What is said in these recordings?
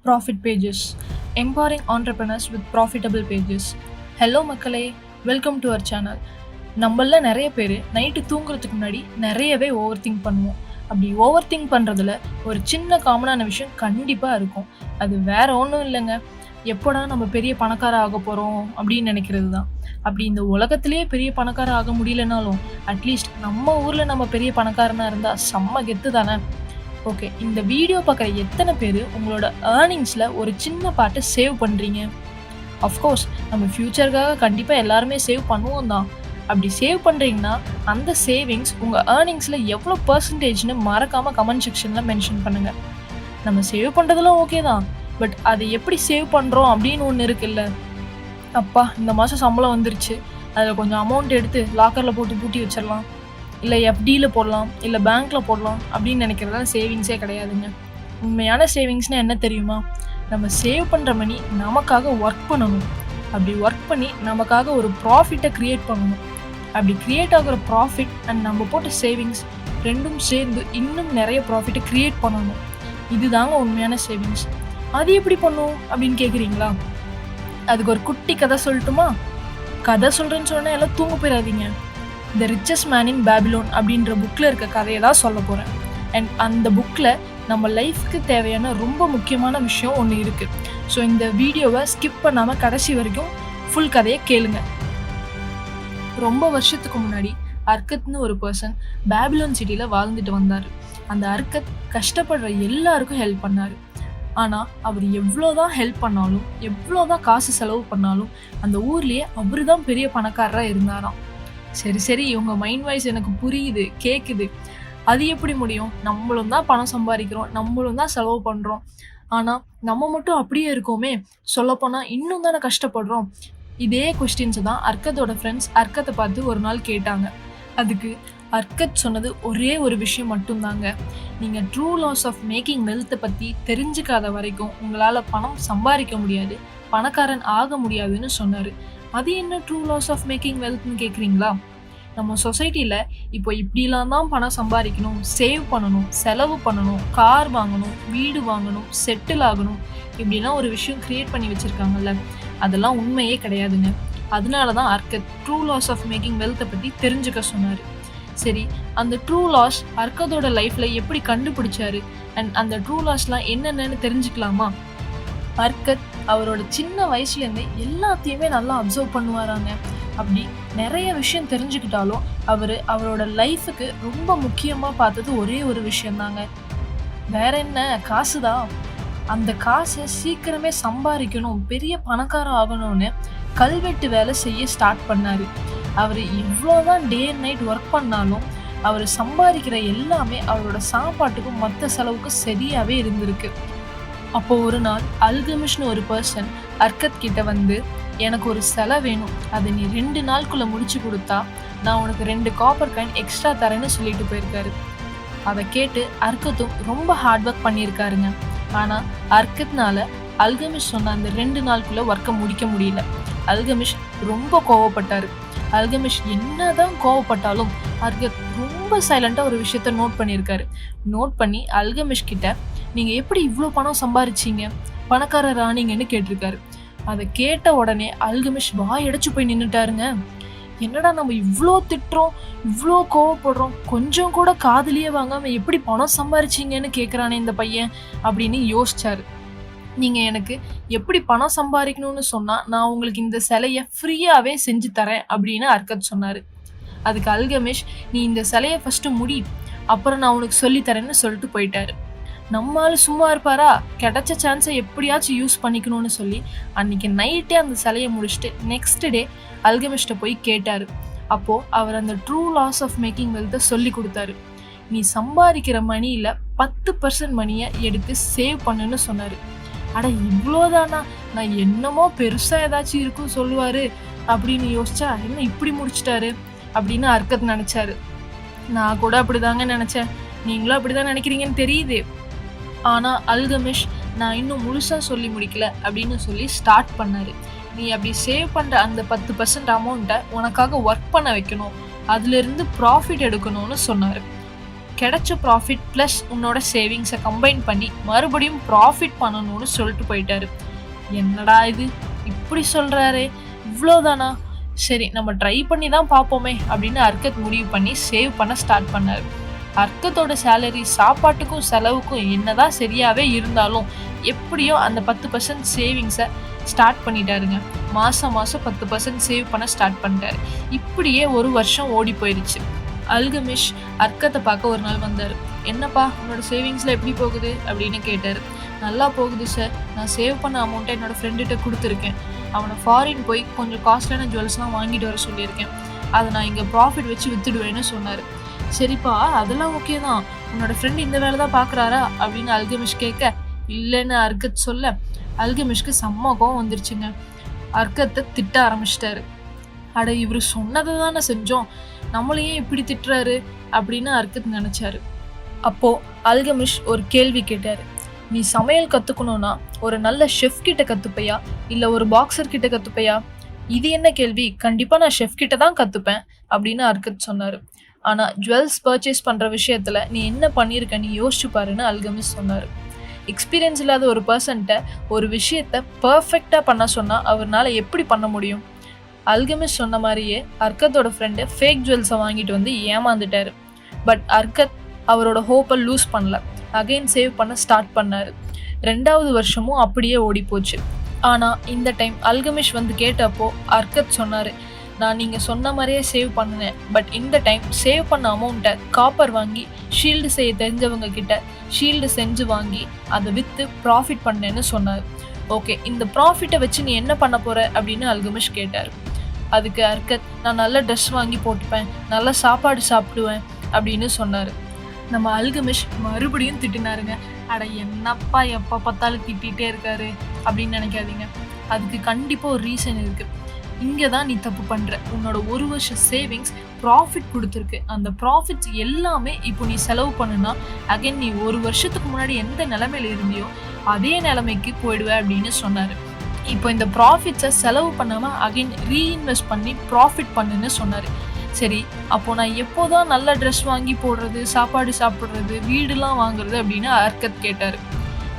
Profit Pages, empowering entrepreneurs with profitable pages. Hello மக்களே, welcome to our channel. நம்மள நிறைய பேர் நைட்டு தூங்குறதுக்கு முன்னாடி நிறையவே ஓவர் திங்க் பண்ணுவோம். அப்படி ஓவர் திங்க் பண்ணுறதுல ஒரு சின்ன காமனான விஷயம் கண்டிப்பாக இருக்கும். அது வேற ஒன்றும் இல்லைங்க, எப்போடா நம்ம பெரிய பணக்கார ஆக போகிறோம் அப்படின்னு நினைக்கிறது தான். அப்படி இந்த உலகத்திலேயே பெரிய பணக்கார ஆக முடியலனாலும் அட்லீஸ்ட் நம்ம ஊரில் நம்ம பெரிய பணக்காரனாக இருந்தால் செம்ம கெத்து தானே. ஓகே, இந்த வீடியோ பார்க்குற எத்தனை பேர் உங்களோட ஏர்னிங்ஸில் ஒரு சின்ன பார்ட்டை சேவ் பண்ணுறீங்க? அஃப்கோர்ஸ் நம்ம ஃப்யூச்சருக்காக கண்டிப்பாக எல்லாருமே சேவ் பண்ணுவோம் தான். அப்படி சேவ் பண்ணுறீங்கன்னா அந்த சேவிங்ஸ் உங்கள் ஏர்னிங்ஸில் எவ்வளோ பர்சன்டேஜ்னு மறக்காமல் கமெண்ட் செக்ஷனில் மென்ஷன் பண்ணுங்கள். நம்ம சேவ் பண்ணுறதுலாம் ஓகே தான், பட் அதை எப்படி சேவ் பண்ணுறோம் அப்படின்னு ஒன்று இருக்குல்ல. அப்பா, இந்த மாதம் சம்பளம் வந்துருச்சு, அதில் கொஞ்சம் அமௌண்ட் எடுத்து லாக்கரில் போட்டு பூட்டி வச்சிடலாம், இல்லை எஃப்டியில் போடலாம், இல்லை பேங்க்கில் போடலாம் அப்படின்னு நினைக்கிறதுலாம் சேவிங்ஸே கிடையாதுங்க. உண்மையான சேவிங்ஸ்னால் என்ன தெரியுமா? நம்ம சேவ் பண்ணுற மணி நமக்காக ஒர்க் பண்ணணும். அப்படி ஒர்க் பண்ணி நமக்காக ஒரு ப்ராஃபிட்டை க்ரியேட் பண்ணணும். அப்படி க்ரியேட் ஆகிற ப்ராஃபிட் அண்ட் நம்ம போட்ட சேவிங்ஸ் ரெண்டும் சேர்ந்து இன்னும் நிறைய ப்ராஃபிட்டை க்ரியேட் பண்ணணும். இதுதாங்க உண்மையான சேவிங்ஸ். அது எப்படி பண்ணும் அப்படின்னு கேட்குறீங்களா? அதுக்கு ஒரு குட்டி கதை சொல்லட்டுமா? கதை சொல்கிறேன்னு சொன்னால் எல்லாம் தூங்க போயிடாதீங்க. The richest man in Babylon அப்படின்ற புக்கில் இருக்க கதையை தான் சொல்ல போகிறேன். அண்ட் அந்த புக்கில் நம்ம லைஃப்க்கு தேவையான ரொம்ப முக்கியமான விஷயம் ஒன்று இருக்குது. ஸோ இந்த வீடியோவை ஸ்கிப் பண்ணாமல் கடைசி வரைக்கும் ஃபுல் கதையை கேளுங்க. ரொம்ப வருஷத்துக்கு முன்னாடி அர்க்கத்னு ஒரு பர்சன் பேபிலோன் சிட்டியில் வாழ்ந்துட்டு வந்தார். அந்த அர்க்கத் கஷ்டப்படுற எல்லாருக்கும் ஹெல்ப் பண்ணார். ஆனால் அவர் எவ்வளோதான் ஹெல்ப் பண்ணாலும், எவ்வளோதான் காசு செலவு பண்ணாலும் அந்த ஊர்லேயே அவர் தான் பெரிய பணக்காரராக இருந்தாராம். சரி, இவங்க மைண்ட் வாய்ஸ் எனக்கு புரியுது, கேட்குது. அது எப்படி முடியும்? நம்மளும் தான் பணம் சம்பாதிக்கிறோம், நம்மளும் தான் செலவு பண்ணுறோம், ஆனால் நம்ம மட்டும் அப்படியே இருக்கோமே, சொல்லப்போனால் இன்னும் தானே கஷ்டப்படுறோம். இதே கொஸ்டின்ஸை தான் அர்க்கத்தோட ஃப்ரெண்ட்ஸ் அர்க்கத்தை பார்த்து ஒரு நாள் கேட்டாங்க. அதுக்கு அர்க்கத் சொன்னது ஒரே ஒரு விஷயம் மட்டும்தாங்க. நீங்கள் ட்ரூ லாஸ் ஆஃப் மேக்கிங் வெல்த்தை பற்றி தெரிஞ்சுக்காத வரைக்கும் உங்களால் பணம் சம்பாதிக்க முடியாது, பணக்காரன் ஆக முடியாதுன்னு சொன்னார். அது என்ன ட்ரூ லாஸ் ஆஃப் மேக்கிங் வெல்த்னு கேட்குறீங்களா? நம்ம சொசைட்டியில் இப்போ இப்படிலாம் தான் பணம் சம்பாதிக்கணும், சேவ் பண்ணணும், செலவு பண்ணணும், கார் வாங்கணும், வீடு வாங்கணும், செட்டில் ஆகணும், இப்படிலாம் ஒரு விஷயம் க்ரியேட் பண்ணி வச்சுருக்காங்கல்ல, அதெல்லாம் உண்மையே கிடையாதுங்க. அதனால தான் அர்க்கத் ட்ரூ லாஸ் ஆஃப் மேக்கிங் வெல்த்தை பற்றி தெரிஞ்சுக்க சொன்னார். சரி, அந்த ட்ரூ லாஸ் அர்க்கத்தோட லைஃப்பில் எப்படி கண்டுபிடிச்சாரு அண்ட் அந்த ட்ரூ லாஸ்லாம் என்னென்னு தெரிஞ்சுக்கலாமா? அர்க்கத் அவரோட சின்ன வயசுலேருந்தே எல்லாத்தையுமே நல்லா அப்சர்வ் பண்ணுவாராங்க. அப்படி நிறைய விஷயம் தெரிஞ்சுக்கிட்டாலும் அவரோட லைஃபுக்கு ரொம்ப முக்கியமாக பார்த்தது ஒரே ஒரு விஷயந்தாங்க. வேற என்ன? காசு தான். அந்த காசை சீக்கிரமே சம்பாதிக்கணும், பெரிய பணக்காரம் ஆகணும்னு கல்வெட்டு வேலை செய்ய ஸ்டார்ட் பண்ணார். அவர் எவ்வளோதான் டே அண்ட் நைட் ஒர்க் பண்ணாலும் அவர் சம்பாதிக்கிற எல்லாமே அவரோட சாப்பாட்டுக்கும் மற்ற செலவுக்கும் சரியாகவே இருந்திருக்கு. அப்போ ஒரு நாள் அல்கமிஷ்னு ஒரு பர்சன் அர்க்கத் கிட்ட வந்து, எனக்கு ஒரு சிலை வேணும், அதை நீ 2 நாளுக்குள்ளே முடிச்சு கொடுத்தா நான் உனக்கு 2 காப்பர் காயின் எக்ஸ்ட்ரா தரேன்னு சொல்லிட்டு போயிருக்காரு. அதை கேட்டு அர்க்கத்தும் ரொம்ப ஹார்ட் ஒர்க் பண்ணியிருக்காருங்க. ஆனால் அர்க்கத்னால அல்கமிஷ் சொன்ன அந்த 2 நாளுக்குள்ளே ஒர்க்கை முடிக்க முடியல. அல்கமிஷ் ரொம்ப கோவப்பட்டார். அல்கமிஷ் என்னதான் கோவப்பட்டாலும் அர்க்கத் ரொம்ப சைலண்டாக ஒரு விஷயத்த நோட் பண்ணியிருக்காரு. நோட் பண்ணி அல்கமிஷ் கிட்ட, நீங்கள் எப்படி இவ்வளோ பணம் சம்பாதிச்சிங்க, பணக்காரர் ஆனீங்கன்னு கேட்டிருக்காரு. அதை கேட்ட உடனே அல்கமிஷ் வாயடைச்சு போய் நின்றுட்டாருங்க. என்னடா நம்ம இவ்வளோ திட்டுறோம், இவ்வளோ கோவப்படுறோம், கொஞ்சம் கூட காதுலியே வாங்காமல் எப்படி பணம் சம்பாதிச்சிங்கன்னு கேட்குறானே இந்த பையன் அப்படின்னு யோசிச்சாரு. நீங்கள் எனக்கு எப்படி பணம் சம்பாதிக்கணும்னு சொன்னால் நான் உங்களுக்கு இந்த சிலையை ஃப்ரீயாகவே செஞ்சு தரேன் அப்படின்னு அர்க்கத் சொன்னார். அதுக்கு அல்கமிஷ், நீ இந்த சிலையை ஃபஸ்ட்டு முடி, அப்புறம் நான் உனக்கு சொல்லித்தரேன்னு சொல்லிட்டு போயிட்டாரு. நம்மளால சும்மா இருப்பாரா? கிடைச்ச சான்ஸை எப்படியாச்சும் யூஸ் பண்ணிக்கணும்னு சொல்லி அன்னைக்கு நைட்டே அந்த சிலையை முடிச்சுட்டு நெக்ஸ்ட் டே அல்கமிஷ்ட போய் கேட்டார். அப்போது அவர் அந்த ட்ரூ லாஸ் ஆஃப் மேக்கிங் வெல்த்தை சொல்லி கொடுத்தாரு. நீ சம்பாதிக்கிற மணியில் 10% மணியை எடுத்து சேவ் பண்ணுன்னு சொன்னார். அட இவ்வளோதானா? நான் என்னமோ பெருசாக ஏதாச்சும் இருக்கும் சொல்லுவார் அப்படின்னு யோசிச்சா என்ன இப்படி முடிச்சிட்டாரு அப்படின்னு அர்க்கத் நினச்சாரு. நான் கூட அப்படிதாங்க நினச்சேன், நீங்களும் அப்படிதான் நினைக்கிறீங்கன்னு தெரியுது. ஆனால் அல்கமிஷ், நான் இன்னும் முழுசாக சொல்லி முடிக்கல அப்படின்னு சொல்லி ஸ்டார்ட் பண்ணார். நீ அப்படி சேவ் பண்ணுற அந்த 10% அமௌண்ட்டை உனக்காக ஒர்க் பண்ண வைக்கணும், அதுலேருந்து ப்ராஃபிட் எடுக்கணும்னு சொன்னார். கிடைச்ச ப்ராஃபிட் ப்ளஸ் உன்னோட சேவிங்ஸை கம்பைன் பண்ணி மறுபடியும் ப்ராஃபிட் பண்ணணும்னு சொல்லிட்டு போயிட்டாரு. என்னடா இது இப்படி சொல்றாரு, இவ்வளோதானா, சரி நம்ம ட்ரை பண்ணி தான் பார்ப்போமே அப்படின்னு அர்க்கத் முடிவு பண்ணி சேவ் பண்ண ஸ்டார்ட் பண்ணாரு. அர்க்கத்தோட சேலரி சாப்பாட்டுக்கும் செலவுக்கும் என்னதான் சரியாவே இருந்தாலும் எப்படியோ அந்த 10% சேவிங்ஸை ஸ்டார்ட் பண்ணிட்டாருங்க. மாசம் 10% சேவ் பண்ண ஸ்டார்ட் பண்ணிட்டாரு. இப்படியே ஒரு வருஷம் ஓடி போயிடுச்சு. அல்கமிஷ் அர்க்கத்தை பார்க்க ஒரு நாள் வந்தார். என்னப்பா உன்னோட சேவிங்ஸில் எப்படி போகுது அப்படின்னு கேட்டார். நல்லா போகுது சார், நான் சேவ் பண்ண அமௌண்ட்டை என்னோட ஃப்ரெண்டுகிட்ட கொடுத்துருக்கேன். அவனை ஃபாரின் போய் கொஞ்சம் காஸ்ட்லியான ஜுவல்ஸ்லாம் வாங்கிட்டு வர சொல்லியிருக்கேன். அதை நான் இங்கே ப்ராஃபிட் வச்சு வித்துடுவேன்னு சொன்னார். சரிப்பா அதெல்லாம் ஓகே தான், உன்னோட ஃப்ரெண்ட் இந்த வேலை தான் பார்க்குறாரா அப்படின்னு அல்கமிஷ் கேட்க, இல்லைன்னு அர்க்கத் சொல்ல அல்கமிஷ்க்கு செம்ம கோவம் வந்துருச்சுங்க. அர்க்கத்தை திட்ட ஆரம்பிச்சிட்டாரு. அட இவர் சொன்னதை தானே செஞ்சோம், நம்மளையே இப்படி திட்டுறாரு அப்படின்னு அர்க்கத் நினைச்சாரு. அப்போ அல்கமிஷ் ஒரு கேள்வி கேட்டாரு. நீ சமையல் கத்துக்கணும்னா ஒரு நல்ல ஷெஃப் கிட்ட கத்துப்பையா இல்ல ஒரு பாக்ஸர் கிட்ட கத்துப்பையா? இது என்ன கேள்வி, கண்டிப்பா நான் ஷெஃப் கிட்ட தான் கத்துப்பேன் அப்படின்னு அர்க்கத் சொன்னாரு. ஆனா ஜுவல்ஸ் பர்ச்சேஸ் பண்ற விஷயத்துல நீ என்ன பண்ணிருக்க நீ யோசிச்சு பாருன்னு அல்கமிஷ் சொன்னாரு. எக்ஸ்பீரியன்ஸ் இல்லாத ஒரு பர்சன்ட்ட ஒரு விஷயத்த பர்ஃபெக்டா பண்ண சொன்னா அவர்னால எப்படி பண்ண முடியும்? அல்கமிஷ் சொன்ன மாதிரியே அர்க்கத்தோட ஃப்ரெண்டு ஃபேக் ஜுவல்ஸை வாங்கிட்டு வந்து ஏமாந்துட்டாரு. பட் அர்க்கத் அவரோட ஹோப்பை லூஸ் பண்ணல, அகைன் சேவ் பண்ண ஸ்டார்ட் பண்ணாரு. 2வது வருஷமும் அப்படியே ஓடி போச்சு. ஆனா இந்த டைம் அல்கமிஷ் வந்து கேட்டப்போ அர்க்கத் சொன்னாரு, நான் நீங்க சொன்ன மாதிரியே சேவ் பண்ணினேன், பட் இந்த டைம் சேவ் பண்ண அமௌண்ட்டை காப்பர் வாங்கி ஷீல்டு செய்ய தெரிஞ்சவங்க கிட்ட ஷீல்டு செஞ்சு வாங்கி அதை விற்று ப்ராஃபிட் பண்ணேன்னு சொன்னார். ஓகே, இந்த ப்ராஃபிட்டை வச்சு நீ என்ன பண்ண போற அப்படின்னு அல்கமிஷ் கேட்டார். அதுக்கு அர்க்கத், நான் நல்ல ட்ரெஸ் வாங்கி போட்டுப்பேன், நல்ல சாப்பாடு சாப்பிடுவேன் அப்படின்னு சொன்னார். நம்ம அல்கமிஷ் மறுபடியும் திட்டினாருங்க. அட என்னப்பா எப்போ பார்த்தாலும் திட்டிகிட்டே இருக்காரு அப்படின்னு நினைக்காதீங்க. அதுக்கு கண்டிப்பாக ஒரு ரீசன் இருக்குது. இங்கே தான் நீ தப்பு பண்ணுற. உன்னோட ஒரு வருஷம் சேவிங்ஸ் ப்ராஃபிட் கொடுத்துருக்கு. அந்த ப்ராஃபிட்ஸ் எல்லாமே இப்போ நீ செலவு பண்ணுனா அகைன் நீ ஒரு வருஷத்துக்கு முன்னாடி எந்த நிலைமையில இருந்தியோ அதே நிலைமைக்கு போயிடுவ அப்படின்னு சொன்னார். இப்போ இந்த ப்ராஃபிட்ஸை செலவு பண்ணாமல் அகைன் ரீஇன்வெஸ்ட் பண்ணி ப்ராஃபிட் பண்ணுன்னு சொன்னார். சரி, அப்போ நான் எப்போதான் நல்ல ட்ரெஸ் வாங்கி போடுறது, சாப்பாடு சாப்பிட்றது, வீடுலாம் வாங்குறது அப்படின்னு அர்க்கத் கேட்டார்.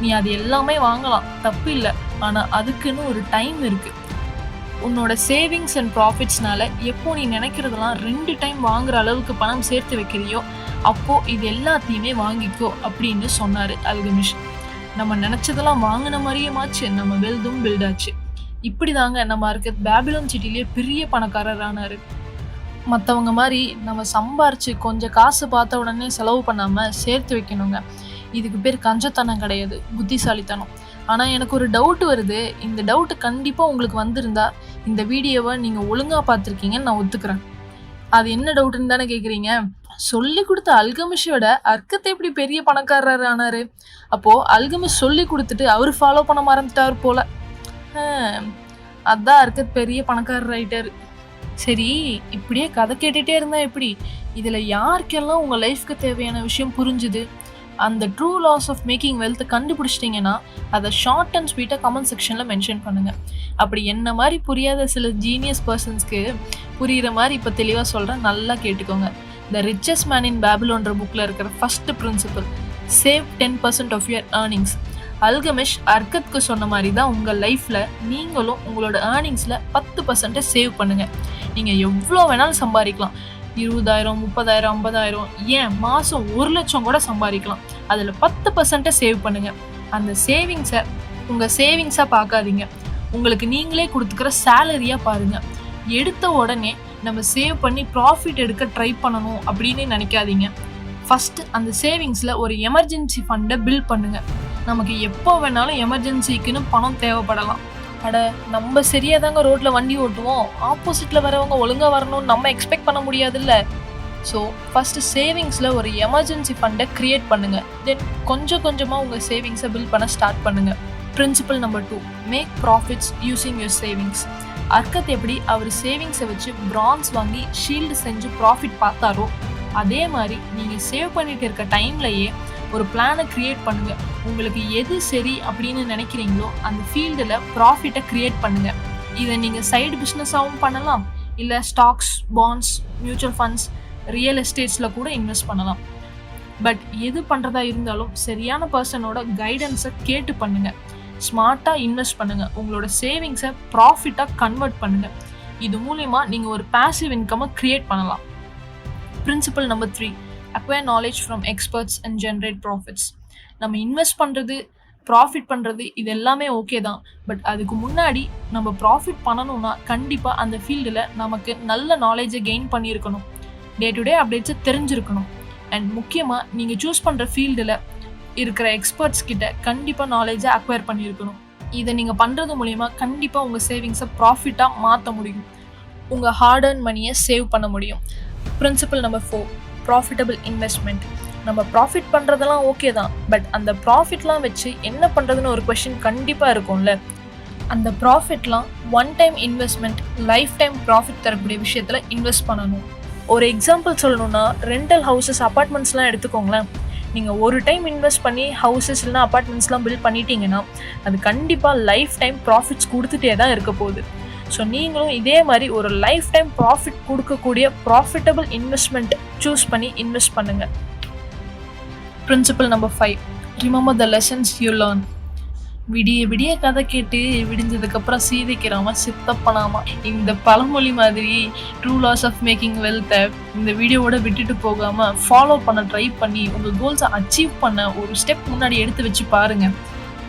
நீ அது எல்லாமே வாங்கலாம், தப்பு இல்லை, ஆனால் அதுக்குன்னு ஒரு டைம் இருக்குது. உன்னோட சேவிங்ஸ் அண்ட் ப்ராஃபிட்ஸ்னால எப்போ நீ நினைக்கிறதெல்லாம் 2 டைம் வாங்குற அளவுக்கு பணம் சேர்த்து வைக்கிறியோ அப்போது இது எல்லாத்தையுமே வாங்கிக்கோ அப்படின்னு சொன்னார் அல்கமிஷ். நம்ம நினச்சதெல்லாம் வாங்கின மாதிரியே மாச்சு, நம்ம வெல்தும் பில்ட் ஆச்சு. இப்படி தாங்க நம்ம அர்க்கத் பேபிலோன் சிட்டிலேயே பெரிய பணக்காரர் ஆனார். மற்றவங்க மாதிரி நம்ம சம்பாரிச்சு கொஞ்சம் காசு பார்த்த உடனே செலவு பண்ணாமல் சேர்த்து வைக்கணுங்க. இதுக்கு பேர் கஞ்சத்தனம் கிடையாது, புத்திசாலித்தனம். ஆனால் எனக்கு ஒரு டவுட் வருது. இந்த டவுட்டு கண்டிப்பாக உங்களுக்கு வந்திருந்தா இந்த வீடியோவை நீங்கள் ஒழுங்காக பார்த்துருக்கீங்கன்னு நான் ஒத்துக்கிறேன். அது என்ன டவுட்டுன்னு தானே கேட்குறீங்க? சொல்லி கொடுத்த அல்கமிஷோட அர்க்கத்தை எப்படி பெரிய பணக்காரர் ஆனார்? அப்போது அல்கமிஷ் சொல்லி கொடுத்துட்டு அவர் ஃபாலோ பண்ண மறந்துட்டார் போல. அதான் அர்க்கத் பெரிய பணக்காரர் ஆகிட்டார். சரி, இப்படியே கதை கேட்டுகிட்டே இருந்தால் எப்படி? இதில் யாருக்கெல்லாம் உங்கள் லைஃப்க்கு தேவையான விஷயம் புரிஞ்சுது, அந்த true laws of making wealth கண்டுபிடிச்சிட்டிங்கன்னா அதை ஷார்ட் அண்ட் ஸ்வீட்டாக கமெண்ட் செக்ஷனில் மென்ஷன் பண்ணுங்கள். அப்படி என்ன மாதிரி புரியாத சில ஜீனியஸ் பர்சன்ஸ்க்கு புரிகிற மாதிரி இப்போ தெளிவாக சொல்கிறேன், நல்லா கேட்டுக்கோங்க. த ரிச்சஸ்ட் மேன் இன் பேபிலோன்ற புக்கில் இருக்கிற first principle, save 10% of your earnings. அல்கமிஷ் அர்க்கத்துக்கு சொன்ன மாதிரி தான் உங்கள் லைஃப்பில் நீங்களும் உங்களோட ஏர்னிங்ஸில் 10% சேவ் பண்ணுங்கள். நீங்கள் எவ்வளோ வேணாலும் சம்பாதிக்கலாம், 20,000, 30,000, 50,000, ஏன் மாதம் 1,00,000 கூட சம்பாதிக்கலாம். அதில் 10% சேவ் பண்ணுங்கள். அந்த சேவிங்ஸை உங்கள் சேவிங்ஸாக பார்க்காதீங்க, உங்களுக்கு நீங்களே கொடுத்துக்கிற சேலரியாக பாருங்கள். எடுத்த உடனே நம்ம சேவ் பண்ணி ப்ராஃபிட் எடுக்க ட்ரை பண்ணணும் அப்படின்னு நினைக்காதீங்க. ஃபஸ்ட்டு அந்த சேவிங்ஸில் ஒரு எமர்ஜென்சி ஃபண்டை பில்ட் பண்ணுங்கள். நமக்கு எப்போ வேணாலும் எமர்ஜென்சிக்குன்னு பணம் தேவைப்படலாம். அட நம்ம சரியாக தாங்க ரோட்டில் வண்டி ஓட்டுவோம், ஆப்போசிட்டில் வரவங்க ஒழுங்காக வரணும்னு நம்ம எக்ஸ்பெக்ட் பண்ண முடியாதுல்ல. ஸோ ஃபஸ்ட்டு சேவிங்ஸில் ஒரு எமர்ஜென்சி ஃபண்டை க்ரியேட் பண்ணுங்கள். தென் கொஞ்சம் கொஞ்சமாக உங்கள் சேவிங்ஸை பில்ட் பண்ண ஸ்டார்ட் பண்ணுங்கள். Principal number 2, make profits using your savings. Arkad எப்படி அவர் சேவிங்ஸை வச்சு பிரான்ஸ் வாங்கி ஷீல்டு செஞ்சு ப்ராஃபிட் பார்த்தாரோ அதே மாதிரி நீங்கள் சேவ் பண்ணிட்டு இருக்க டைம்லையே ஒரு பிளானை க்ரியேட் பண்ணுங்கள். உங்களுக்கு எது சரி அப்படின்னு நினைக்கிறீங்களோ அந்த ஃபீல்டில் ப்ராஃபிட்டை க்ரியேட் பண்ணுங்கள். இதை நீங்கள் சைடு பிஸ்னஸாகவும் பண்ணலாம், இல்லை stocks, bonds, mutual funds, real எஸ்டேட்ஸில் கூட இன்வெஸ்ட் பண்ணலாம். பட் எது பண்ணுறதா இருந்தாலும் சரியான பர்சனோட கைடன்ஸை கேட்டு பண்ணுங்க. ஸ்மார்ட்டாக இன்வெஸ்ட் பண்ணுங்க. உங்களோட சேவிங்ஸை ப்ராஃபிட்டாக கன்வெர்ட் பண்ணுங்க. இது மூலயமா நீங்கள் ஒரு பாசிவ் இன்கம்மை கிரியேட் பண்ணலாம். Principal number 3, acquire knowledge from experts and generate profits. நம்ம இன்வெஸ்ட் பண்ணுறது, ப்ராஃபிட் பண்ணுறது இது எல்லாமே ஓகே தான். பட் அதுக்கு முன்னாடி நம்ம ப்ராஃபிட் பண்ணணும்னா கண்டிப்பாக அந்த ஃபீல்டில் நமக்கு நல்ல நாலேஜை கெயின் பண்ணியிருக்கணும். டே டு டே அப்டேட்ஸை தெரிஞ்சிருக்கணும். அண்ட் முக்கியமாக நீங்கள் சூஸ் பண்ணுற ஃபீல்டில் இருக்கிற எக்ஸ்பர்ட்ஸ் கிட்ட கண்டிப்பாக நாலேஜை அக்வயர் பண்ணியிருக்கணும். இதை நீங்கள் பண்ணுறது மூலிமா கண்டிப்பாக உங்கள் சேவிங்ஸை ப்ராஃபிட்டாக மாற்ற முடியும். உங்கள் ஹார்ட் அர்ன் மணியை சேவ் பண்ண முடியும். Principal number 4, profitable investment. நம்ம ப்ராஃபிட் பண்ணுறதெல்லாம் ஓகே தான். பட் அந்த ப்ராஃபிட்லாம் வச்சு என்ன பண்ணுறதுன்னு ஒரு கொஷின் கண்டிப்பாக இருக்கும்ல. அந்த ப்ராஃபிட்லாம் one time investment, life time profit தரக்கூடிய விஷயத்தில் இன்வெஸ்ட் பண்ணணும். ஒரு எக்ஸாம்பிள் சொல்லணும்னா, ரெண்டல் ஹவுசஸ், அப்பார்ட்மெண்ட்ஸ்லாம் எடுத்துக்கோங்களேன். நீங்கள் ஒரு டைம் இன்வெஸ்ட் பண்ணி ஹவுசஸ் இல்லைனா அப்பார்ட்மெண்ட்ஸ்லாம் பில்ட் பண்ணிட்டீங்கன்னா அது கண்டிப்பாக லைஃப் டைம் ப்ராஃபிட்ஸ் கொடுத்துட்டே தான் இருக்க போகுது. ஸோ நீங்களும் இதே மாதிரி ஒரு லைஃப் டைம் ப்ராஃபிட் கொடுக்கக்கூடிய ப்ராஃபிட்டபிள் இன்வெஸ்ட்மெண்ட் சூஸ் பண்ணி இன்வெஸ்ட் பண்ணுங்கள். Principal number 5, remember the lessons you learn. விடிய விடிய கதை கேட்டு விடிஞ்சதுக்கப்புறம் சீதைக்கிறாம சித்தப்பனாமா. இந்த பழமொழி மாதிரி ட்ரூ லாஸ் ஆஃப் மேக்கிங் வெல்த்தை இந்த வீடியோவோட விட்டுட்டு போகாமல் ஃபாலோ பண்ண ட்ரை பண்ணி உங்கள் கோல்ஸை அச்சீவ் பண்ண ஒரு ஸ்டெப் முன்னாடி எடுத்து வச்சு பாருங்கள்.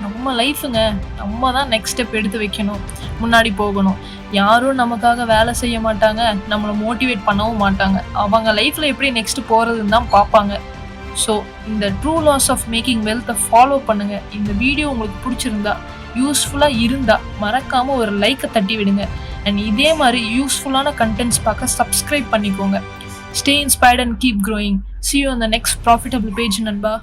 நம்ம லைஃபுங்க, நம்ம தான் நெக்ஸ்ட் ஸ்டெப் எடுத்து வைக்கணும், முன்னாடி போகணும். யாரும் நமக்காக வேலை செய்ய மாட்டாங்க, நம்மளை மோட்டிவேட் பண்ணவும் மாட்டாங்க. அவங்க லைஃப்பில் எப்படி நெக்ஸ்ட் போகிறதுன்னு தான் பார்ப்பாங்க. ஸோ இந்த ட்ரூ லாஸ் ஆஃப் மேக்கிங் வெல்த்தை ஃபாலோ பண்ணுங்கள். இந்த வீடியோ உங்களுக்கு பிடிச்சிருந்தா, யூஸ்ஃபுல்லாக இருந்தால் மறக்காமல் ஒரு லைக்கை தட்டி விடுங்க. அண்ட் இதே மாதிரி யூஸ்ஃபுல்லான கண்டென்ட்ஸ் பார்க்க சப்ஸ்கிரைப் பண்ணிக்கோங்க. Stay inspired and keep growing. See you on the next profitable page, நண்பா.